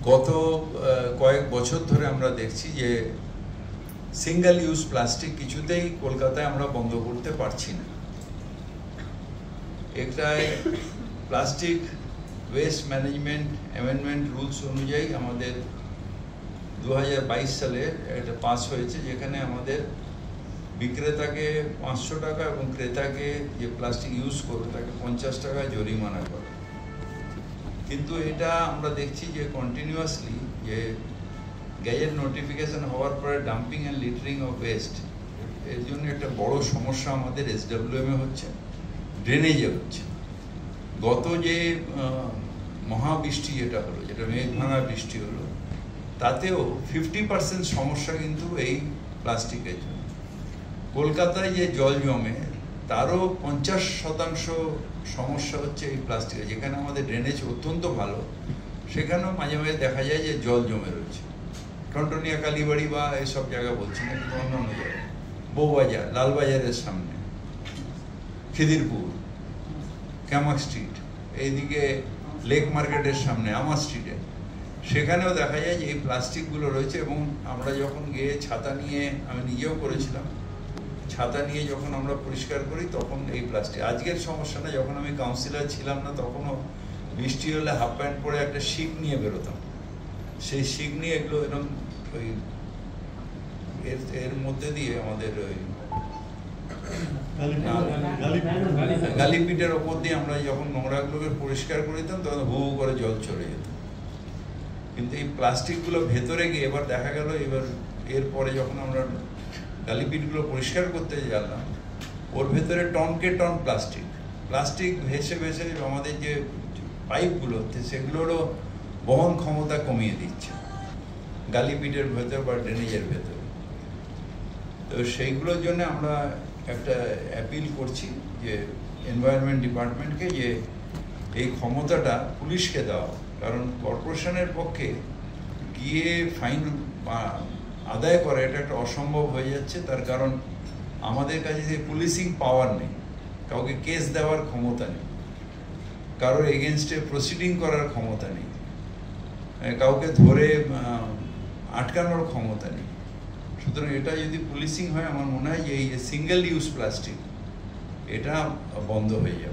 গত কয়েক বছর ধরে আমরা দেখছি যে সিঙ্গেল ইউজ প্লাস্টিক কিছুতেই কলকাতায় আমরা বন্ধ করতে পারছি না। এটায় plastic waste management amendment rules অনুযায়ী আমাদের 2022 সালে এটা পাস হয়েছে, যেখানে আমাদের বিক্রেতাকে 500 টাকা এবং ক্রেতাকে যে প্লাস্টিক ইউজ করবে তাকে 50 টাকা জরিমানা করে। কিন্তু এটা আমরা দেখছি যে কন্টিনিউয়াসলি যে গ্যাজেট নোটিফিকেশন হওয়ার পরে dumping and littering of West, এর জন্য একটা বড় সমস্যা আমাদের SWM এ হচ্ছে, ড্রেনেজে হচ্ছে। গত যে মহাবৃষ্টি যেটা হলো, যেটা মেঘভাঙা বৃষ্টি হলো, তাতেও 50% সমস্যা কিন্তু এই প্লাস্টিকের জন্য। কলকাতায় যে জল জমে তারও 50% সমস্যা হচ্ছে এই প্লাস্টিকের। যেখানে আমাদের ড্রেনেজ অত্যন্ত ভালো, সেখানেও মাঝে মাঝে দেখা যায় যে জল জমে রয়েছে। টনটনিয়া, কালীবাড়ি বা এইসব জায়গা বলছি না, কিন্তু অন্যান্য জায়গায়, বউবাজার, লালবাজারের সামনে, খিদিরপুর, ক্যামাক স্ট্রিট, এইদিকে লেক মার্কেটের সামনে আমার স্ট্রিটে, সেখানেও দেখা যায় যে এই প্লাস্টিকগুলো রয়েছে। এবং আমরা যখন গিয়ে ছাতা নিয়ে, আমি নিজেও করেছিলাম, ছাতা নিয়ে যখন আমরা পরিষ্কার করি তখন এই প্লাস্টিক। আজকের সমস্যা না, যখন আমি কাউন্সিলর ছিলাম না তখনও বৃষ্টি হলে হাফ প্যান্ট পরে একটা শিক নিয়ে বেরোতাম। সেই শিক নিয়ে এগুলো এরকম ওই এর মধ্যে দিয়ে আমাদের ওই গালিপিটের ওপর দিয়ে আমরা যখন নোংরাগুলোকে পরিষ্কার করে দিতাম তখন হু হু করে জল চলে যেত। কিন্তু এই প্লাস্টিকগুলো ভেতরে গিয়ে এবার দেখা গেল, এবার এরপরে যখন আমরা গালিপিটগুলো পরিষ্কার করতে গেলাম, ওর ভেতরে টনকে টন প্লাস্টিক ভেসে ভেসে আমাদের যে পাইপগুলো সেগুলোরও বহন ক্ষমতা কমিয়ে দিচ্ছে গালিপিটের ভেতর বা ড্রেনেজের ভেতর। তো সেইগুলোর জন্য আমরা একটা অ্যাপিল করছি যে এনভায়রনমেন্ট ডিপার্টমেন্টকে, যে এই ক্ষমতাটা পুলিশকে দেওয়া। কারণ কর্পোরেশনের পক্ষে গিয়ে ফাইন আদায় করা এটা একটা অসম্ভব হয়ে যাচ্ছে। তার কারণ আমাদের কাছে যে পুলিশিং পাওয়ার নেই, কাউকে কেস দেওয়ার ক্ষমতা নেই, কারোর এগেনস্টে প্রসিডিং করার ক্ষমতা নেই, কাউকে ধরে আটকানোর ক্ষমতা নেই। সুতরাং এটা যদি পুলিশিং হয়, আমার মনে হয় যে এই সিঙ্গেল ইউজ প্লাস্টিক এটা বন্ধ হয়ে যাবে।